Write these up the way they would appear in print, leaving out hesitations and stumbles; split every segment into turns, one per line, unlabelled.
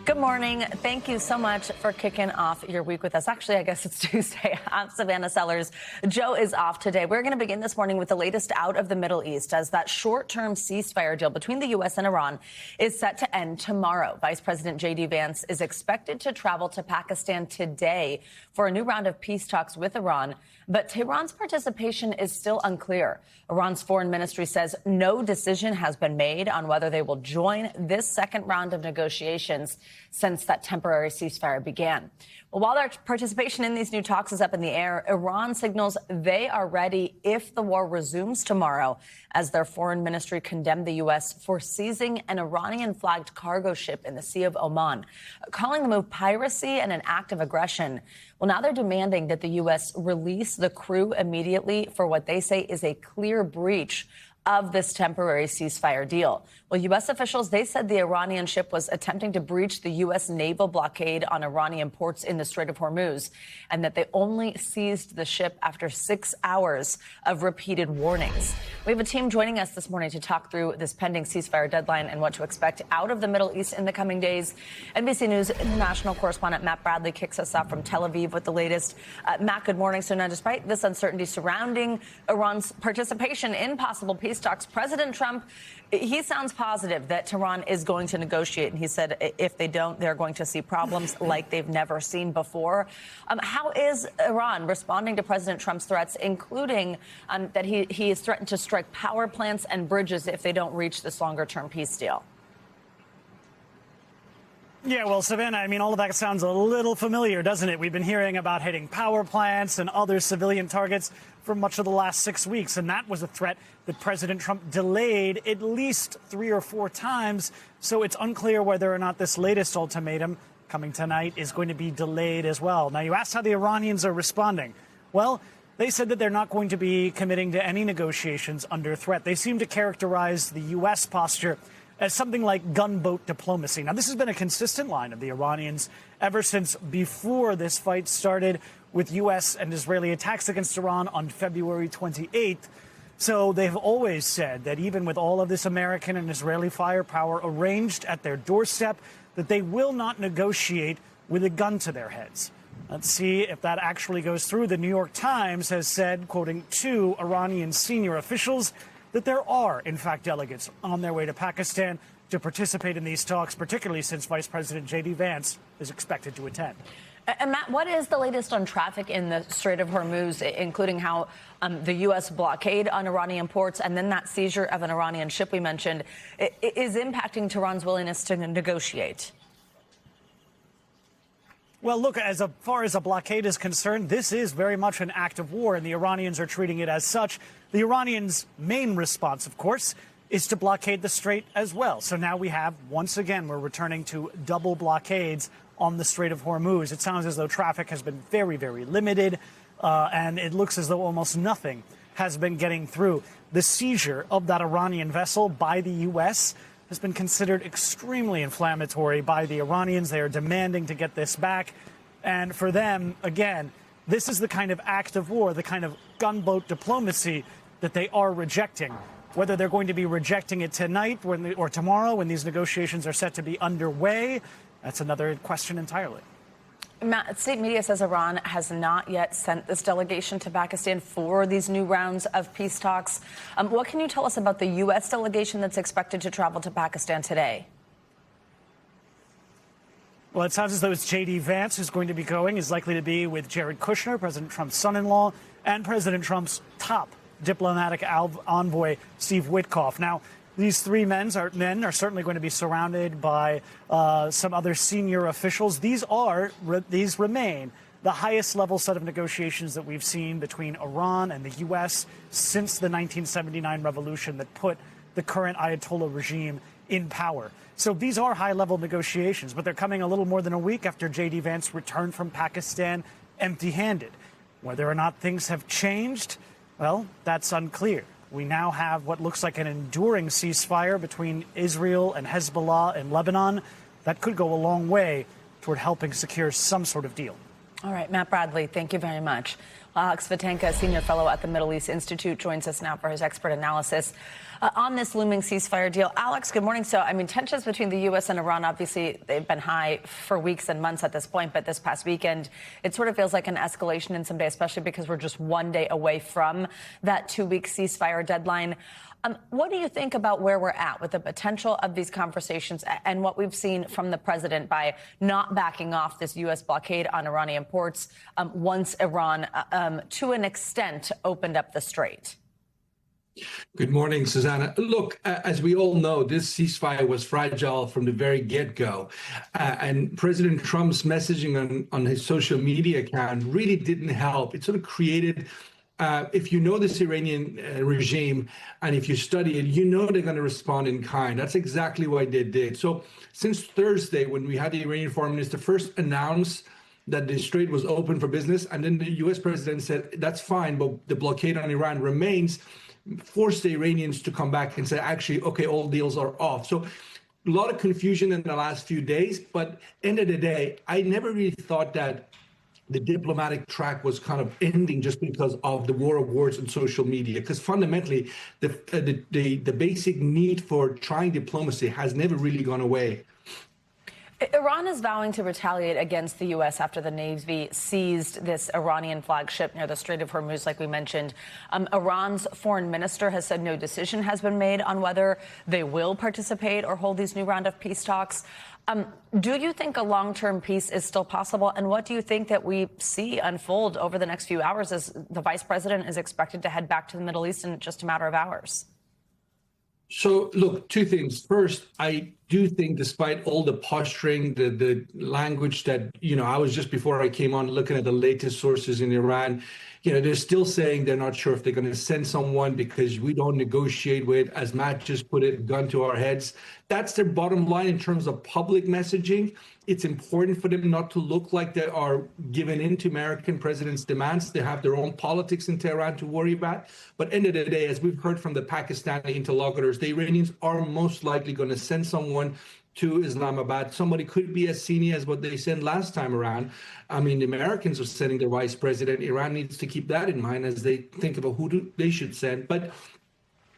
Good morning. Thank you so much for kicking off your week with us. Actually, I guess it's Tuesday. I'm Savannah Sellers. Joe is off today. We're going to begin this morning with the latest out of the Middle East as that short-term ceasefire deal between the U.S. and Iran is set to end tomorrow. Vice President JD Vance is expected to travel to Pakistan today for a new round of peace talks with Iran. But Tehran's participation is still unclear. Iran's foreign ministry says no decision has been made on whether they will join this second round of negotiations since that temporary ceasefire began. Well, while their participation in these new talks is up in the air, Iran signals they are ready if the war resumes tomorrow, as their foreign ministry condemned the U.S. for seizing an Iranian-flagged cargo ship in the Sea of Oman, calling the move piracy and an act of aggression. Well, now they're demanding that the U.S. release the crew immediately for what they say is a clear breach of this temporary ceasefire deal. Well, U.S. officials, they said the Iranian ship was attempting to breach the U.S. naval blockade on Iranian ports in the Strait of Hormuz, and that they only seized the ship after 6 hours of repeated warnings. We have a team joining us this morning to talk through this pending ceasefire deadline and what to expect out of the Middle East in the coming days. NBC News international correspondent Matt Bradley kicks us off from Tel Aviv with the latest. Matt, good morning. So now, despite this uncertainty surrounding Iran's participation in possible peace talks, President Trump, he sounds positive that Tehran is going to negotiate. And he said if they don't, they're going to see problems like they've never seen before. How is Iran responding to President Trump's threats, including that he has threatened to strike power plants and bridges if they don't reach this longer-term peace deal?
Yeah, well, Savannah, I mean, all of that sounds a little familiar, doesn't it? We've been hearing about hitting power plants and other civilian targets for much of the last 6 weeks, and that was a threat that President Trump delayed at least 3 or 4 times. So it's unclear whether or not this latest ultimatum coming tonight is going to be delayed as well. Now, you asked how the Iranians are responding. Well, they said that they're not going to be committing to any negotiations under threat. They seem to characterize the U.S. posture as something like gunboat diplomacy. Now, this has been a consistent line of the Iranians ever since before this fight started with U.S. and Israeli attacks against Iran on February 28th. So they've always said that even with all of this American and Israeli firepower arranged at their doorstep, that they will not negotiate with a gun to their heads. Let's see if that actually goes through. The New York Times has said, quoting 2 Iranian senior officials, that there are, in fact, delegates on their way to Pakistan to participate in these talks, particularly since Vice President JD Vance is expected to attend.
And Matt, what is the latest on traffic in the Strait of Hormuz, including how the U.S. blockade on Iranian ports and then that seizure of an Iranian ship we mentioned is impacting Tehran's willingness to negotiate?
Well, look, as far as a blockade is concerned, this is very much an act of war, and the Iranians are treating it as such. The Iranians' main response, of course, is to blockade the strait as well. So now we have, once again, we're returning to double blockades on the Strait of Hormuz. It sounds as though traffic has been very, very limited, and it looks as though almost nothing has been getting through. The seizure of that Iranian vessel by the U.S. has been considered extremely inflammatory by the Iranians. They are demanding to get this back. And for them, again, this is the kind of act of war, the kind of gunboat diplomacy that they are rejecting. Whether they're going to be rejecting it tonight or tomorrow when these negotiations are set to be underway, that's another question entirely.
Matt, state media says Iran has not yet sent this delegation to Pakistan for these new rounds of peace talks. What can you tell us about the U.S. delegation that's expected to travel to Pakistan today?
Well, it sounds as though it's J.D. Vance who's going to be going, is likely to be with Jared Kushner, President Trump's son-in-law, and President Trump's top diplomatic envoy, Steve Witkoff. Now, these 3 men are certainly going to be surrounded by some other senior officials. These remain the highest level set of negotiations that we've seen between Iran and the U.S. since the 1979 revolution that put the current Ayatollah regime in power. So these are high-level negotiations, but they're coming a little more than a week after J.D. Vance returned from Pakistan empty-handed. Whether or not things have changed, well, that's unclear. We now have what looks like an enduring ceasefire between Israel and Hezbollah in Lebanon. That could go a long way toward helping secure some sort of deal.
All right, Matt Bradley, thank you very much. Alex Vatanka, senior fellow at the Middle East Institute, joins us now for his expert analysis on this looming ceasefire deal. Alex, good morning. So, tensions between the U.S. and Iran, obviously, they've been high for weeks and months at this point. But this past weekend, it sort of feels like an escalation in some day, especially because we're just one day away from that 2-week ceasefire deadline. What do you think about where we're at with the potential of these conversations and what we've seen from the president by not backing off this U.S. blockade on Iranian ports once Iran, to an extent, opened up the strait?
Good morning, Susanna. Look, as we all know, this ceasefire was fragile from the very get-go. And President Trump's messaging on his social media account really didn't help. It sort of created, if you know this Iranian regime and if you study it, you know they're going to respond in kind. That's exactly what they did. So since Thursday, when we had the Iranian foreign minister first announce that the strait was open for business, and then the U.S. president said, that's fine, but the blockade on Iran remains, forced the Iranians to come back and say, actually, okay, all deals are off. So a lot of confusion in the last few days, but end of the day, I never really thought that the diplomatic track was kind of ending just because of the war of words and social media, because fundamentally, the basic need for trying diplomacy has never really gone away.
Iran is vowing to retaliate against the U.S. after the Navy seized this Iranian flagship near the Strait of Hormuz, like we mentioned. Iran's foreign minister has said no decision has been made on whether they will participate or hold these new round of peace talks. Do you think a long-term peace is still possible? And what do you think that we see unfold over the next few hours as the vice president is expected to head back to the Middle East in just a matter of hours?
So, look, two things. First, I do think despite all the posturing, the language that, I was just before I came on looking at the latest sources in Iran, they're still saying they're not sure if they're going to send someone because we don't negotiate with, as Matt just put it, gun to our heads. That's their bottom line in terms of public messaging. It's important for them not to look like they are giving in to American president's demands. They have their own politics in Tehran to worry about. But end of the day, as we've heard from the Pakistani interlocutors, the Iranians are most likely going to send someone to Islamabad. Somebody could be as senior as what they sent last time around. The Americans are sending the vice president. Iran needs to keep that in mind as they think about who they should send. But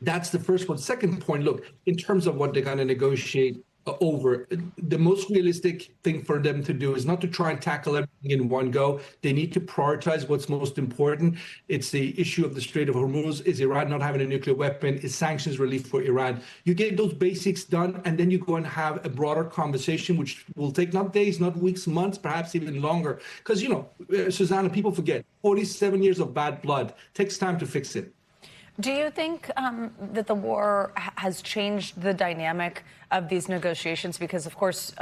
that's the first one. Second point, look, in terms of what they're going to negotiate over, the most realistic thing for them to do is not to try and tackle everything in one go. They need to prioritize what's most important. It's the issue of the Strait of Hormuz. Is Iran not having a nuclear weapon? Is sanctions relief for Iran? You get those basics done, and then you go and have a broader conversation, which will take not days, not weeks, months, perhaps even longer. Because, Susanna, people forget, 47 years of bad blood takes time to fix it.
Do you think that the war has changed the dynamic of these negotiations? Because, of course,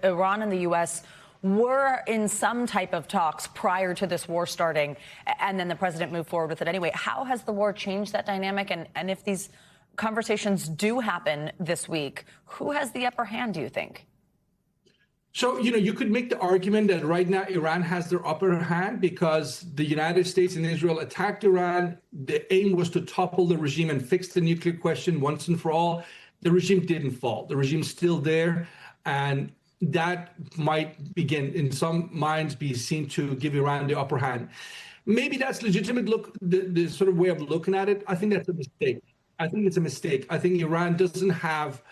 Iran and the U.S. were in some type of talks prior to this war starting, and then the president moved forward with it anyway. How has the war changed that dynamic? And if these conversations do happen this week, who has the upper hand, do you think?
So, you could make the argument that right now Iran has their upper hand because the United States and Israel attacked Iran. The aim was to topple the regime and fix the nuclear question once and for all. The regime didn't fall. The regime's still there. And that might begin, in some minds, be seen to give Iran the upper hand. Maybe that's legitimate. Look, the sort of way of looking at it, I think that's a mistake. I think it's a mistake. I think Iran doesn't have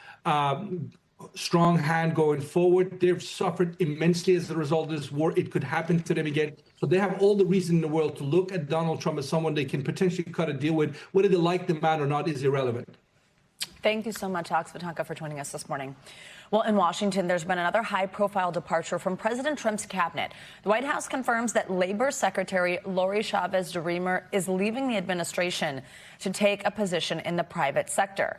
strong hand going forward. They've suffered immensely as a result of this war. It could happen to them again. So they have all the reason in the world to look at Donald Trump as someone they can potentially cut a deal with. Whether they like the man or not is irrelevant.
Thank you so much, Alex Vatanka, for joining us this morning. Well, in Washington, there's been another high-profile departure from President Trump's cabinet. The White House confirms that Labor Secretary Lori Chavez-DeRemer is leaving the administration to take a position in the private sector.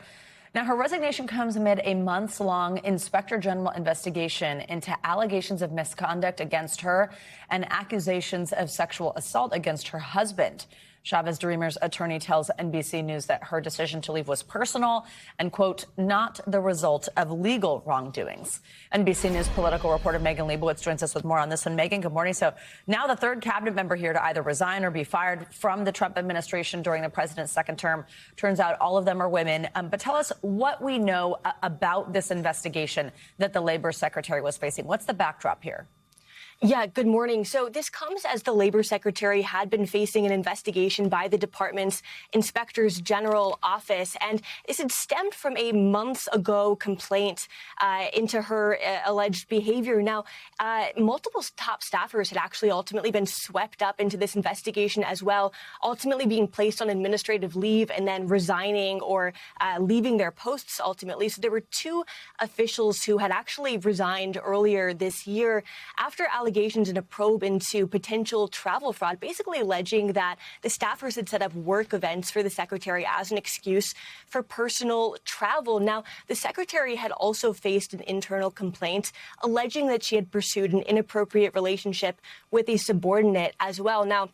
Now, her resignation comes amid a months-long Inspector General investigation into allegations of misconduct against her and accusations of sexual assault against her husband. Chavez-DeRemer's attorney tells NBC News that her decision to leave was personal and, quote, not the result of legal wrongdoings. NBC News political reporter Megan Leibowitz joins us with more on this one. Megan, good morning. So now the third cabinet member here to either resign or be fired from the Trump administration during the president's second term. Turns out all of them are women. But tell us what we know about this investigation that the labor secretary was facing. What's the backdrop here?
Yeah, good morning. So this comes as the Labor Secretary had been facing an investigation by the department's Inspectors General office, and this had stemmed from a months ago complaint into her alleged behavior. Now, multiple top staffers had actually ultimately been swept up into this investigation as well, ultimately being placed on administrative leave and then resigning or leaving their posts ultimately. So there were two officials who had actually resigned earlier this year after allegations in a probe into potential travel fraud, basically alleging that the staffers had set up work events for the secretary as an excuse for personal travel. Now, the secretary had also faced an internal complaint alleging that she had pursued an inappropriate relationship with a subordinate as well. Now,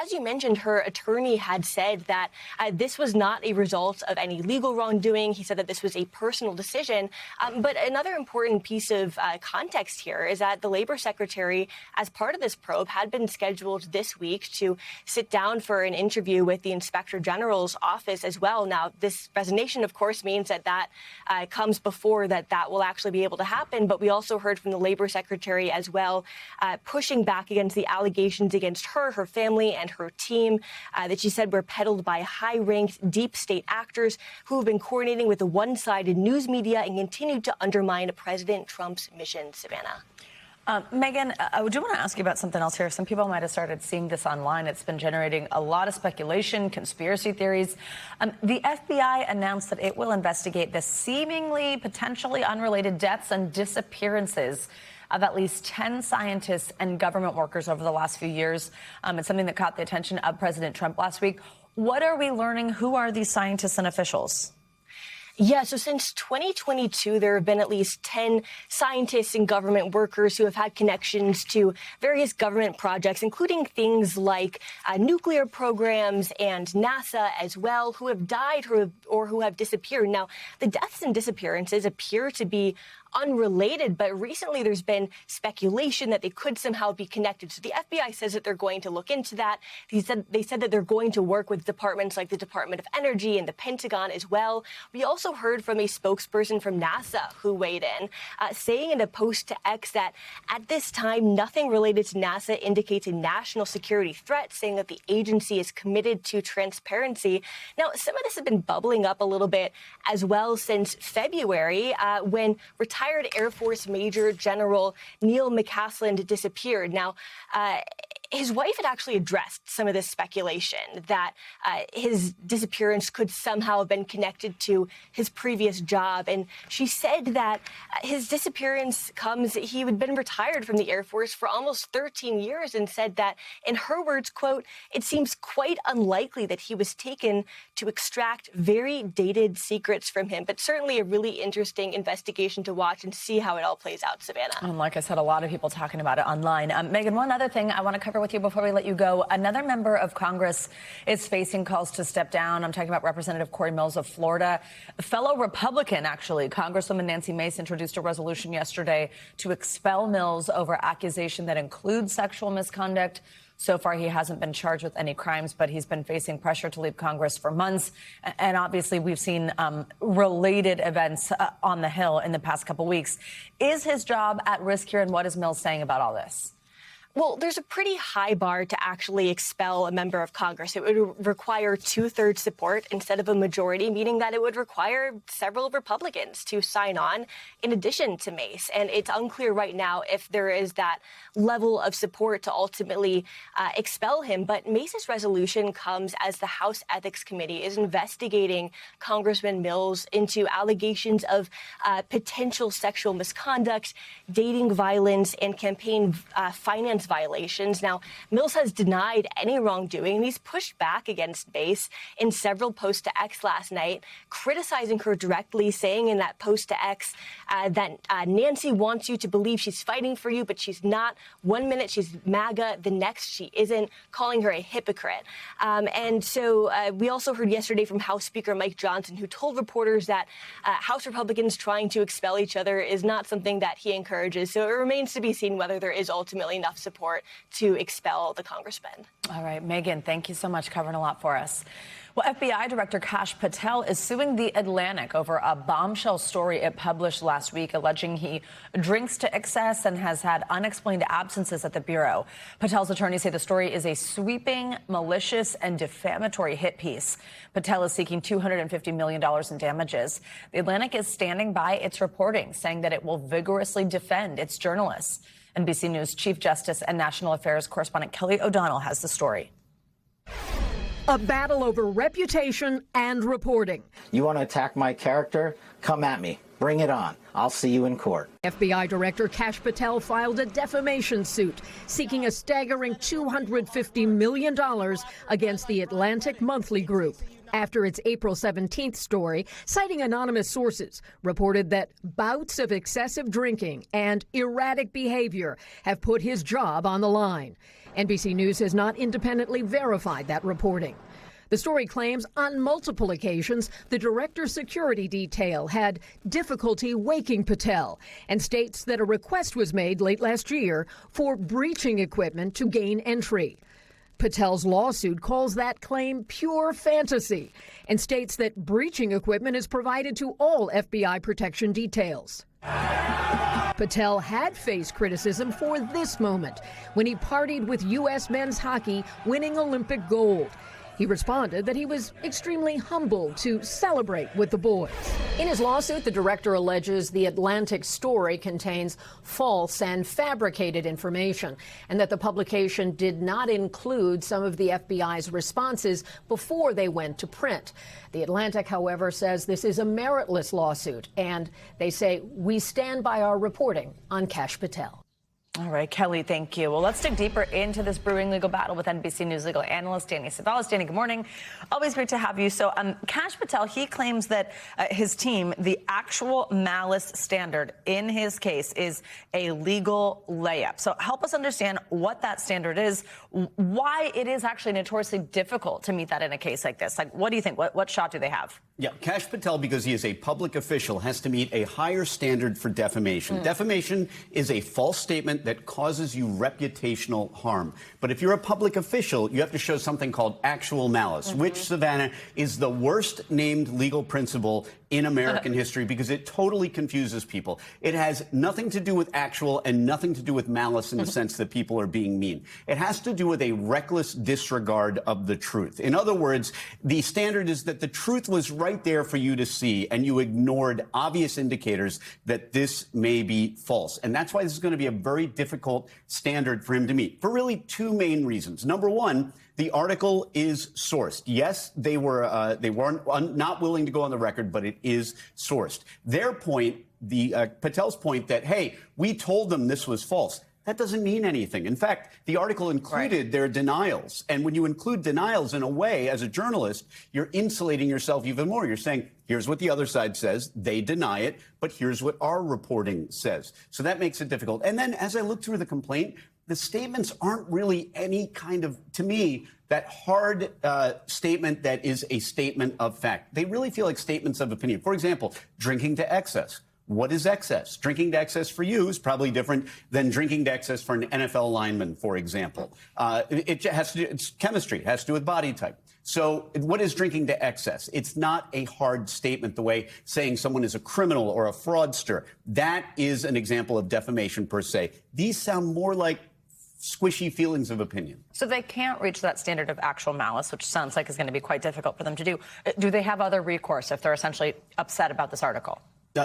as you mentioned, her attorney had said that this was not a result of any legal wrongdoing. He said that this was a personal decision. But another important piece of context here is that the Labor Secretary, as part of this probe, had been scheduled this week to sit down for an interview with the Inspector General's office as well. Now, this resignation, of course, means that comes before that will actually be able to happen. But we also heard from the Labor Secretary as well, pushing back against the allegations against her, her family, and her team that she said were peddled by high-ranked deep state actors who have been coordinating with the one-sided news media and continue to undermine President Trump's mission. Savannah.
Megan, I do want to ask you about something else here. Some people might have started seeing this online. It's been generating a lot of speculation, conspiracy theories. The FBI announced that it will investigate the seemingly potentially unrelated deaths and disappearances of at least 10 scientists and government workers over the last few years. It's something that caught the attention of President Trump last week. What are we learning? Who are these scientists and officials?
Yeah, so since 2022, there have been at least 10 scientists and government workers who have had connections to various government projects, including things like nuclear programs and NASA as well, who have died or who have disappeared. Now, the deaths and disappearances appear to be unrelated, but recently there's been speculation that they could somehow be connected. So the FBI says that they're going to look into that. They said that they're going to work with departments like the Department of Energy and the Pentagon as well. We also heard from a spokesperson from NASA who weighed in, saying in a post to X that at this time, nothing related to NASA indicates a national security threat, saying that the agency is committed to transparency. Now, some of this has been bubbling up a little bit as well since February, when retired Air Force Major General Neil McCaslin disappeared. Now, his wife had actually addressed some of this speculation that his disappearance could somehow have been connected to his previous job. And she said that his disappearance he had been retired from the Air Force for almost 13 years and said that, in her words, quote, "It seems quite unlikely that he was taken to extract very dated secrets from him." But certainly a really interesting investigation to watch and see how it all plays out, Savannah.
And like I said, a lot of people talking about it online. Megan, one other thing I want to cover with you before we let you go. Another member of Congress is facing calls to step down. I'm talking about Representative Corey Mills of Florida. A fellow Republican, actually, Congresswoman Nancy Mace introduced a resolution yesterday to expel Mills over accusation that includes sexual misconduct. So far, he hasn't been charged with any crimes, but he's been facing pressure to leave Congress for months. And obviously, we've seen related events on the Hill in the past couple weeks. Is his job at risk here, and what is Mills saying about all this?
Well, there's a pretty high bar to actually expel a member of Congress. It would require 2/3 support instead of a majority, meaning that it would require several Republicans to sign on in addition to Mace. And it's unclear right now if there is that level of support to ultimately expel him. But Mace's resolution comes as the House Ethics Committee is investigating Congressman Mills into allegations of potential sexual misconduct, dating violence, and campaign finance violations. Now, Mills has denied any wrongdoing, and he's pushed back against Mace in several posts to X last night, criticizing her directly, saying in that post to X that Nancy wants you to believe she's fighting for you, but she's not. One minute she's MAGA, the next she isn't, calling her a hypocrite. And so we also heard yesterday from House Speaker Mike Johnson, who told reporters that House Republicans trying to expel each other is not something that he encourages. So it remains to be seen whether there is ultimately enough support support to expel the congressman.
All right, Megan, thank you so much, covering a lot for us. Well, FBI Director Kash Patel is suing The Atlantic over a bombshell story it published last week alleging he drinks to excess and has had unexplained absences at the Bureau. Patel's attorneys say the story is a sweeping, malicious, and defamatory hit piece. Patel is seeking $250 million in damages. The Atlantic is standing by its reporting, saying that it will vigorously defend its journalists. NBC News Chief Justice and National Affairs correspondent Kelly O'Donnell has the story.
A battle over reputation and reporting.
You want to attack my character? Come at me. Bring it on. I'll see you in court.
FBI Director Kash Patel filed a defamation suit seeking a staggering $250 million against the Atlantic Monthly Group after its April 17th story, citing anonymous sources, reported that bouts of excessive drinking and erratic behavior have put his job on the line. NBC News has not independently verified that reporting. The story claims on multiple occasions the director's security detail had difficulty waking Patel and states that a request was made late last year for breaching equipment to gain entry. Patel's lawsuit calls that claim pure fantasy and states that breaching equipment is provided to all FBI protection details. Patel had faced criticism for this moment when he partied with U.S. men's hockey, winning Olympic gold. He responded that he was extremely humbled to celebrate with the boys. In his lawsuit, the director alleges the Atlantic story contains false and fabricated information and that the publication did not include some of the FBI's responses before they went to print. The Atlantic, however, says this is a meritless lawsuit, and they say we stand by our reporting on Kash Patel.
All right, Kelly, thank you. Well, let's dig deeper into this brewing legal battle with NBC News legal analyst Danny Savalas. Danny, good morning. Always great to have you. So Kash Patel, he claims that his team, the actual malice standard in his case is a legal layup. So help us understand what that standard is, why it is actually notoriously difficult to meet that in a case like this. Like, what do you think? What shot do they have?
Yeah, Kash Patel, because he is a public official, has to meet a higher standard for defamation. Defamation is a false statement that causes you reputational harm. But if you're a public official, you have to show something called actual malice, which, Savannah, is the worst named legal principle in American history because it totally confuses people. It has nothing to do with actual and nothing to do with malice in the sense that people are being mean. It has to do with a reckless disregard of the truth. In other words, the standard is that the truth was right there for you to see and you ignored obvious indicators that this may be false. And that's why this is going to be a very difficult standard for him to meet for really two main reasons. Number one, the article is sourced. Yes, they weren't not willing to go on the record, but it is sourced. Their point, Patel's point that, hey, we told them this was false. That doesn't mean anything. In fact, the article included their denials. And when you include denials in a way, as a journalist, you're insulating yourself even more. You're saying, here's what the other side says. They deny it. But here's what our reporting says. So that makes it difficult. And then as I look through the complaint, the statements aren't really any kind of, to me, that hard statement that is a statement of fact. They really feel like statements of opinion. For example, drinking to excess. What is excess? Drinking to excess for you is probably different than drinking to excess for an NFL lineman, for example. It's chemistry. It has to do with body type. So what is drinking to excess? It's not a hard statement the way saying someone is a criminal or a fraudster. That is an example of defamation per se. These sound more like squishy feelings of opinion.
So they can't reach that standard of actual malice, which sounds like is going to be quite difficult for them to do. Do they have other recourse if they're essentially upset about this article?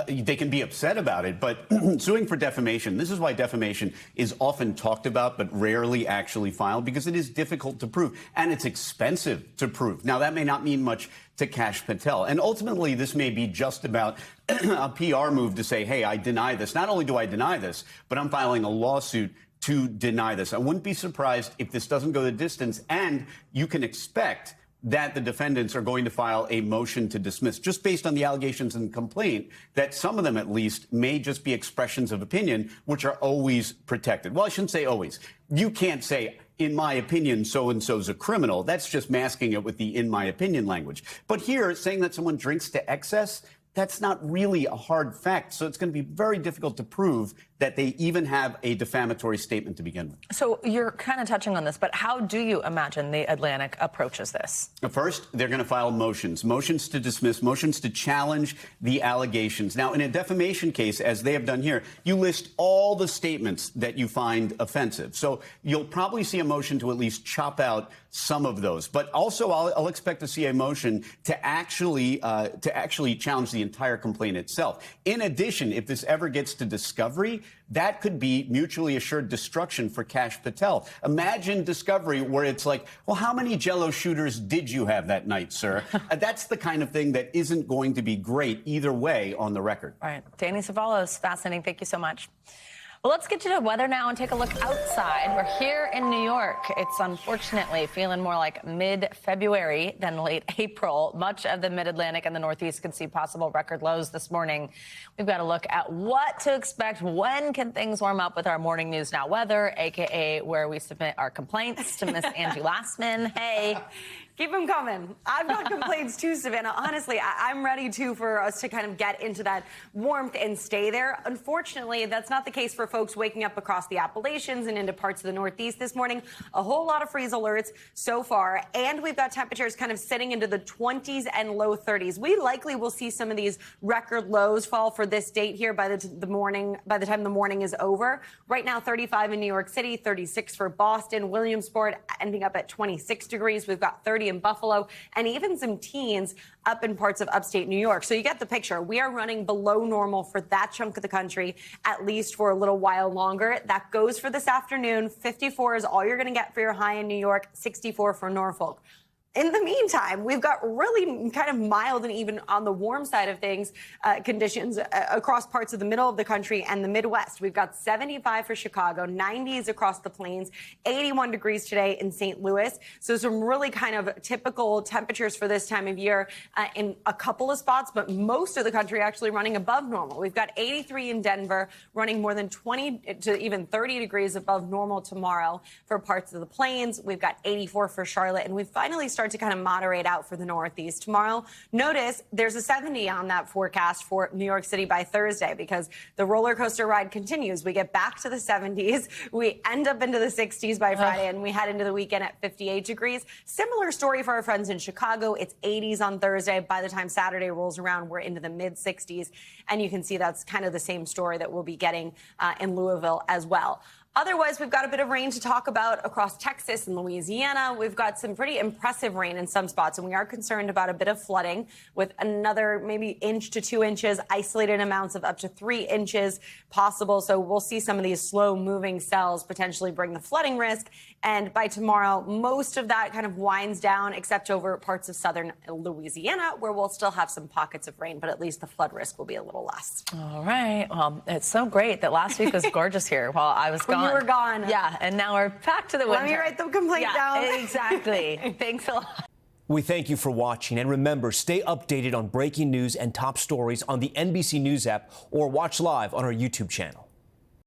They can be upset about it, but suing for defamation, this is why defamation is often talked about but rarely actually filed, because it is difficult to prove and it's expensive to prove. Now, that may not mean much to Kash Patel. And ultimately, this may be just about a PR move to say, hey, I deny this. Not only do I deny this, but I'm filing a lawsuit to deny this. I wouldn't be surprised if this doesn't go the distance, and you can expect that the defendants are going to file a motion to dismiss, just based on the allegations and complaint, that some of them at least may just be expressions of opinion, which are always protected. Well, I shouldn't say always. You can't say, in my opinion, so-and-so's a criminal. That's just masking it with the in my opinion language. But here, saying that someone drinks to excess, that's not really a hard fact. So it's going to be very difficult to prove that they even have a defamatory statement to begin with.
So you're kind of touching on this, but how do you imagine the Atlantic approaches this?
First, they're going to file motions to dismiss, motions to challenge the allegations. Now, in a defamation case, as they have done here, you list all the statements that you find offensive. So you'll probably see a motion to at least chop out some of those. But also, I'll expect to see a motion to actually challenge the entire complaint itself. In addition, if this ever gets to discovery, that could be mutually assured destruction for Kash Patel. Imagine discovery where it's like, well, how many Jell-O shooters did you have that night, sir? That's the kind of thing that isn't going to be great either way on the record.
All right. Danny Savalos, fascinating. Thank you so much. Well, let's get to the weather now and take a look outside. We're here in New York. It's unfortunately feeling more like mid-February than late April. Much of the mid-Atlantic and the Northeast could see possible record lows this morning. We've got to look at what to expect. When can things warm up with our Morning News Now weather, a.k.a. where we submit our complaints to Miss Angie Lastman. Hey.
Keep them coming. I've got complaints too, Savannah. Honestly, I'm ready too for us to kind of get into that warmth and stay there. Unfortunately, that's not the case for folks waking up across the Appalachians and into parts of the Northeast this morning. A whole lot of freeze alerts so far, and we've got temperatures kind of sitting into the 20s and low 30s. We likely will see some of these record lows fall for this date here by the time the morning is over. Right now, 35 in New York City, 36 for Boston, Williamsport ending up at 26 degrees. We've got 30 in Buffalo, and even some teens up in parts of upstate New York. So you get the picture. We are running below normal for that chunk of the country, at least for a little while longer. That goes for this afternoon. 54 is all you're going to get for your high in New York, 64 for Norfolk. In the meantime, we've got really kind of mild and even on the warm side of things conditions across parts of the middle of the country and the Midwest. We've got 75 for Chicago, 90s across the plains, 81 degrees today in St. Louis. So some really kind of typical temperatures for this time of year in a couple of spots, but most of the country actually running above normal. We've got 83 in Denver, running more than 20 to even 30 degrees above normal tomorrow for parts of the plains. We've got 84 for Charlotte, and we've finally started to kind of moderate out for the Northeast tomorrow. Notice there's a 70 on that forecast for New York City by Thursday because the roller coaster ride continues. We get back to the 70s. We end up into the 60s by Friday, and we head into the weekend at 58 degrees. Similar story for our friends in Chicago. It's 80s on Thursday. By the time Saturday rolls around, we're into the mid-60s. And you can see that's kind of the same story that we'll be getting in Louisville as well. Otherwise, we've got a bit of rain to talk about across Texas and Louisiana. We've got some pretty impressive rain in some spots, and we are concerned about a bit of flooding with another maybe inch to 2 inches, isolated amounts of up to 3 inches possible. So we'll see some of these slow-moving cells potentially bring the flooding risk. And by tomorrow, most of that kind of winds down, except over parts of southern Louisiana, where we'll still have some pockets of rain, but at least the flood risk will be a little less.
All right. Well, it's so great that last week was gorgeous here while I was gone.
You were gone.
Yeah, and now we're back to the winter.
Let me write the complaint down.
Exactly. Thanks a lot.
We thank you for watching, and remember, stay updated on breaking news and top stories on the NBC News app or watch live on our YouTube channel.